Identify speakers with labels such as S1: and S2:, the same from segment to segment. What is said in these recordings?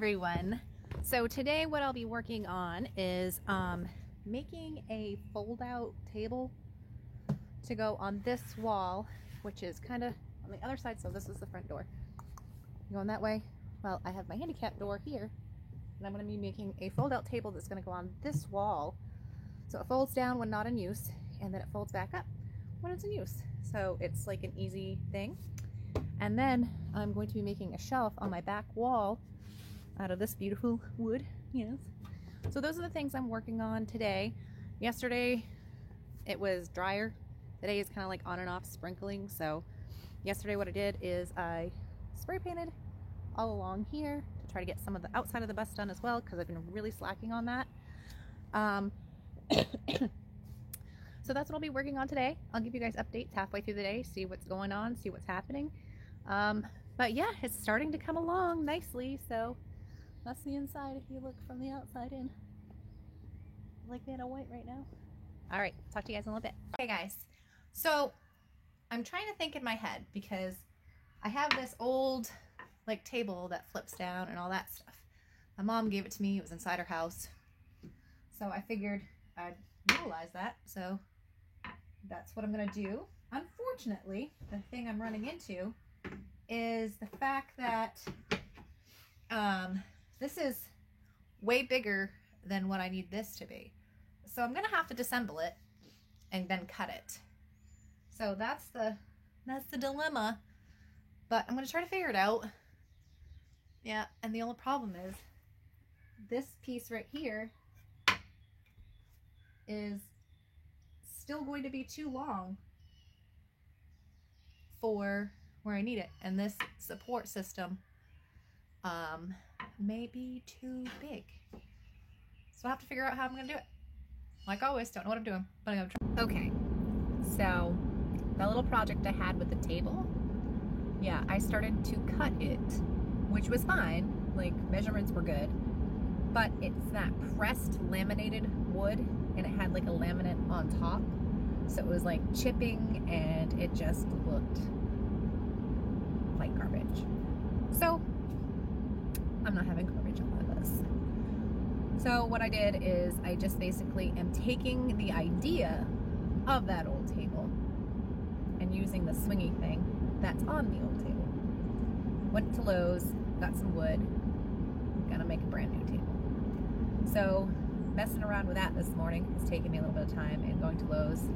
S1: everyone. So today what I'll be working on is making a fold-out table to go on this wall, which is kind of on the other side. So this is the front door. Going that way. Well, I have my handicap door here, and I'm going to be making a fold-out table that's going to go on this wall. So it folds down when not in use, and then it folds back up when it's in use. So it's like an easy thing. And then I'm going to be making a shelf on my back wall out of this beautiful wood. Yes. So those are the things I'm working on today. Yesterday it was drier. Today is kind of like on and off sprinkling. So yesterday what I did is I spray painted all along here to try to get some of the outside of the bus done as well, because I've been really slacking on that. So that's what I'll be working on today. I'll give you guys updates halfway through the day, see what's going on, see what's happening. But yeah, it's starting to come along nicely. So that's the inside if you look from the outside in. I like Vanna White right now. All right, talk to you guys in a little bit. Okay guys, so I'm trying to think in my head because I have this old like table that flips down and all that stuff. My mom gave it to me. It was inside her house. So I figured I'd utilize that. So that's what I'm going to do. Unfortunately, the thing I'm running into is the fact that this is way bigger than what I need this to be. So I'm going to have to disassemble it and then cut it. So that's the dilemma, but I'm going to try to figure it out. Yeah, and the only problem is this piece right here is still going to be too long for where I need it, and this support system may be too big. So I'll have to figure out how I'm gonna do it. Like always, don't know what I'm doing, but I'm gonna try. Okay, so that little project I had with the table, yeah, I started to cut it, which was fine, like measurements were good, but it's that pressed laminated wood, and it had like a laminate on top, so it was like chipping, and it just looked like garbage. So I'm not having garbage on this. So what I did is I just basically am taking the idea of that old table and using the swingy thing that's on the old table. Went to Lowe's, got some wood, gonna make a brand new table. So messing around with that this morning has taken me a little bit of time, and going to Lowe's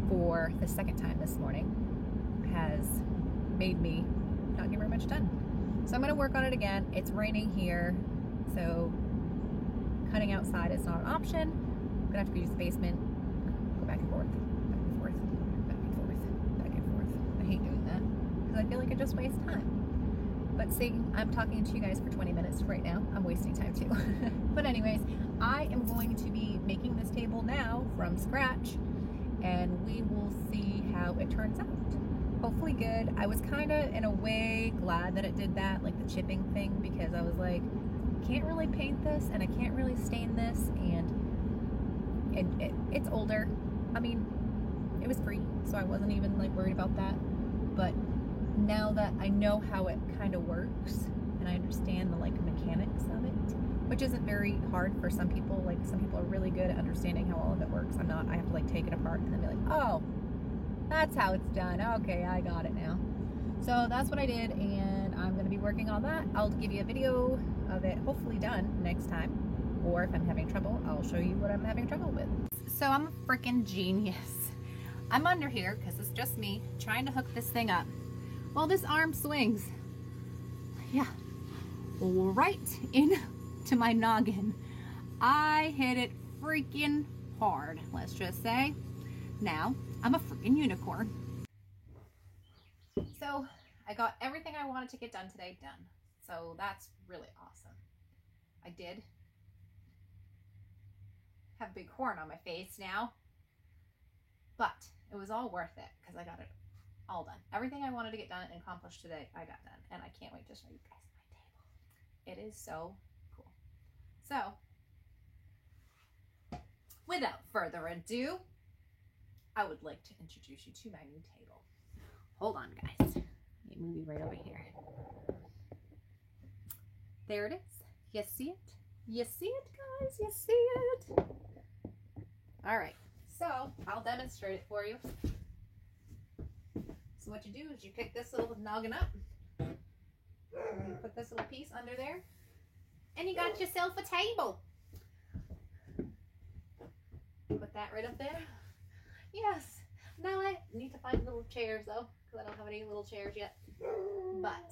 S1: for the second time this morning has made me not get very much done. So I'm going to work on it again. It's raining here, so cutting outside is not an option. I'm going to have to use the basement, go back and forth, back and forth, back and forth, back and forth. I hate doing that because I feel like it just wastes time. But see, I'm talking to you guys for 20 minutes right now. I'm wasting time too. But anyways, I am going to be making this table now from scratch, and we will see how it turns out. Hopefully good. I was kind of, in a way, glad that it did that, like the chipping thing, because I was like, can't really paint this, and I can't really stain this, and it's older. I mean, it was free, so I wasn't even like worried about that. But now that I know how it kind of works, and I understand the like mechanics of it, which isn't very hard for some people. Like some people are really good at understanding how all of it works. I'm not. I have to like take it apart and then be like, oh, that's how it's done. Okay, I got it now. So that's what I did, and I'm going to be working on that. I'll give you a video of it hopefully done next time, or if I'm having trouble, I'll show you what I'm having trouble with. So I'm a freaking genius. I'm under here because it's just me trying to hook this thing up. Well, this arm swings. Yeah, right into my noggin. I hit it freaking hard, let's just say. Now, I'm a freaking unicorn. So I got everything I wanted to get done today done. So that's really awesome. I did have a big horn on my face now, but it was all worth it because I got it all done. Everything I wanted to get done and accomplished today, I got done. And I can't wait to show you guys my table. It is so cool. So without further ado, I would like to introduce you to my new table. Hold on, guys. Let me move you right over here. There it is. You see it? You see it, guys? You see it? All right, so I'll demonstrate it for you. So what you do is you pick this little noggin up, you put this little piece under there, and you got yourself a table. Put that right up there. Yes. Now I need to find little chairs though, because I don't have any little chairs yet. But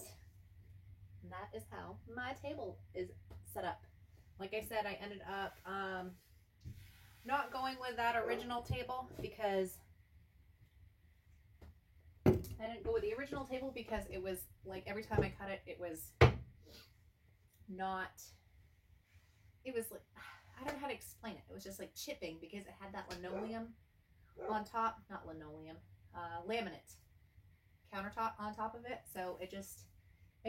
S1: that is how my table is set up. Like I said, I ended up not going with that original table because I didn't go with the original table because it was like every time I cut it, it was not, it was like, I don't know how to explain it. It was just like chipping because it had that linoleum on top, not linoleum, laminate countertop on top of it. So it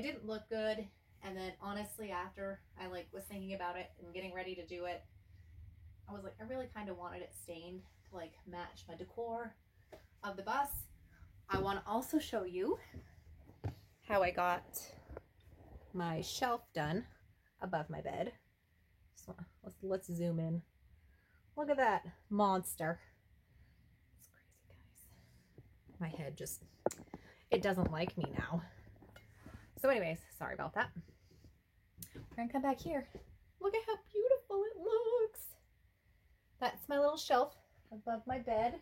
S1: didn't look good. And then honestly, after I like was thinking about it and getting ready to do it, I was like, I really kind of wanted it stained to like match my decor of the bus. I want to also show you how I got my shelf done above my bed. So let's zoom in. Look at that monster. It's crazy, guys. My head just, it doesn't like me now. So anyways, sorry about that. We're gonna come back here. Look at how beautiful it looks. That's my little shelf above my bed.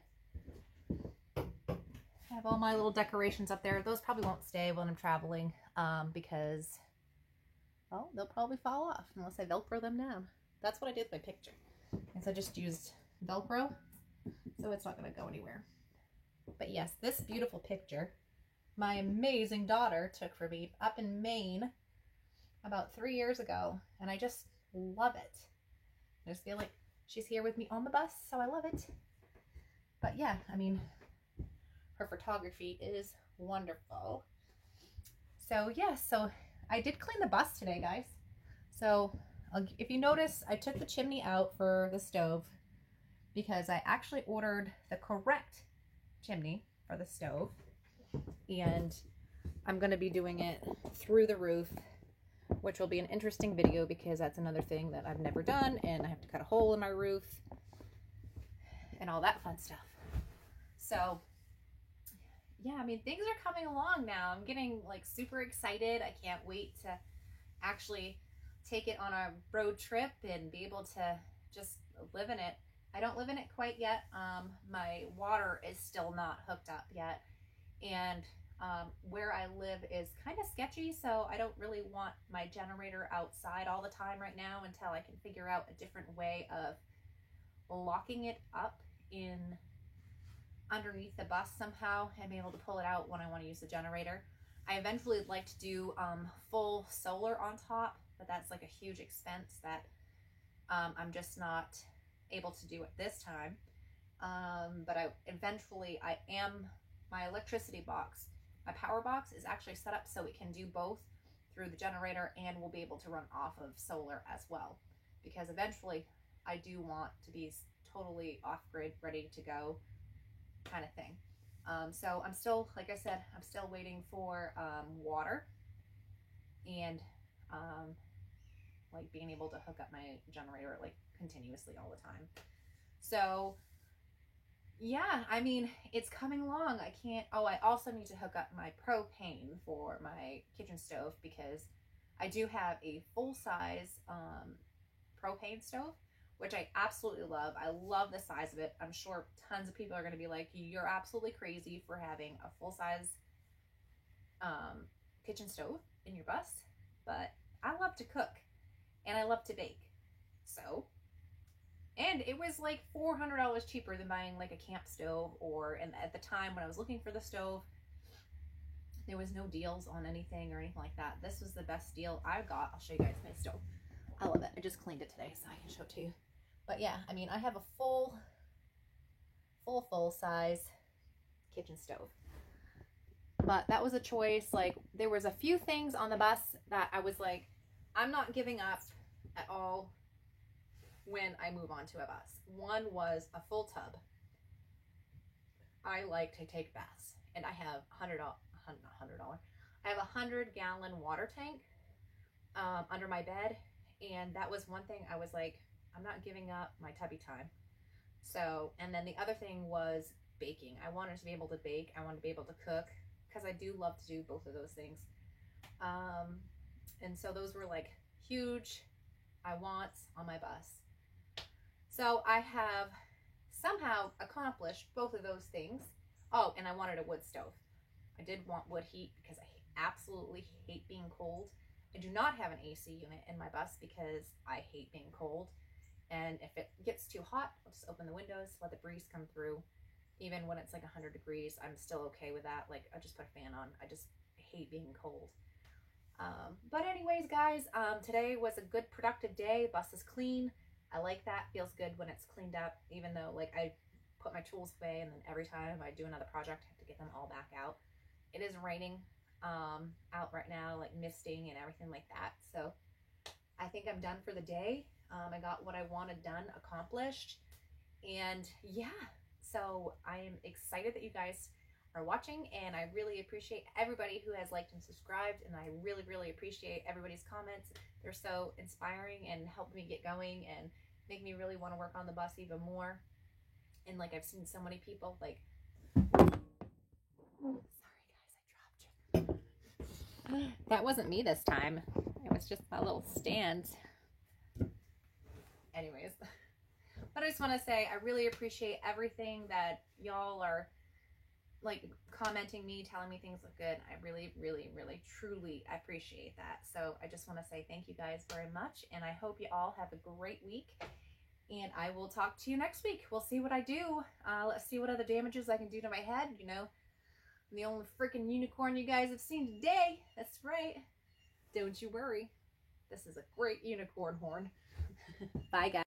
S1: I have all my little decorations up there. Those probably won't stay when I'm traveling because, well, they'll probably fall off unless I Velcro them down. That's what I did with my picture. And so I just used Velcro, so it's not going to go anywhere. But yes, this beautiful picture, my amazing daughter took for me up in Maine about 3 years ago, and I just love it. I just feel like she's here with me on the bus, so I love it. But yeah, I mean, her photography is wonderful. So yeah, so I did clean the bus today, guys. So if you notice, I took the chimney out for the stove because I actually ordered the correct chimney for the stove, and I'm going to be doing it through the roof, which will be an interesting video because that's another thing that I've never done, and I have to cut a hole in my roof and all that fun stuff. So yeah, I mean, things are coming along now. I'm getting like super excited. I can't wait to actually take it on a road trip and be able to just live in it. I don't live in it quite yet. My water is still not hooked up yet. And where I live is kind of sketchy, so I don't really want my generator outside all the time right now until I can figure out a different way of locking it up in underneath the bus somehow and be able to pull it out when I want to use the generator. I eventually would like to do full solar on top, but that's like a huge expense that I'm just not able to do at this time. But my electricity box, my power box is actually set up so it can do both through the generator, and we'll be able to run off of solar as well, because eventually I do want to be totally off-grid, ready to go kind of thing. So I'm still, like I said, I'm still waiting for water and like being able to hook up my generator like continuously all the time. So yeah, I mean, it's coming along. I also need to hook up my propane for my kitchen stove because I do have a full-size propane stove, which I absolutely love. I love the size of it. I'm sure tons of people are going to be like, you're absolutely crazy for having a full-size kitchen stove in your bus. But I love to cook and I love to bake. So, and it was like $400 cheaper than buying like a camp stove, and at the time when I was looking for the stove, there was no deals on anything or anything like that. This was the best deal I got. I'll show you guys my stove. I love it. I just cleaned it today so I can show it to you. But yeah, I mean, I have a full size kitchen stove. But that was a choice. Like, there was a few things on the bus that I was like, I'm not giving up at all when I move on to a bus. One was a full tub. I like to take baths, and I have I have a 100-gallon water tank under my bed, And that was one thing I was like, I'm not giving up my tubby time. So, and then the other thing was baking. I wanted to be able to bake. I wanted to be able to cook because I do love to do both of those things. And so those were like huge I wants on my bus. So I have somehow accomplished both of those things. Oh, and I wanted a wood stove. I did want wood heat because I absolutely hate being cold. I do not have an AC unit in my bus because I hate being cold. And if it gets too hot, I'll just open the windows, let the breeze come through. Even when it's like 100 degrees, I'm still okay with that. Like, I just put a fan on. I just hate being cold. But anyways, guys, today was a good productive day. Bus is clean. I like that. Feels good when it's cleaned up, even though like I put my tools away and then every time I do another project, I have to get them all back out. It is raining out right now, like misting and everything like that. So I think I'm done for the day. I got what I wanted done, accomplished. And yeah, so I am excited that you guys are watching, and I really appreciate everybody who has liked and subscribed, and I really, really appreciate everybody's comments. They're so inspiring and help me get going and make me really want to work on the bus even more. And like, I've seen so many people like, sorry guys, I dropped you. That wasn't me this time. It was just my little stand. Anyways, but I just want to say I really appreciate everything that y'all are like commenting me, telling me things look good. I really, really, really, truly appreciate that. So I just want to say thank you guys very much, and I hope you all have a great week, and I will talk to you next week. We'll see what I do. Let's see what other damages I can do to my head. You know, I'm the only freaking unicorn you guys have seen today. That's right. Don't you worry. This is a great unicorn horn. Bye, guys.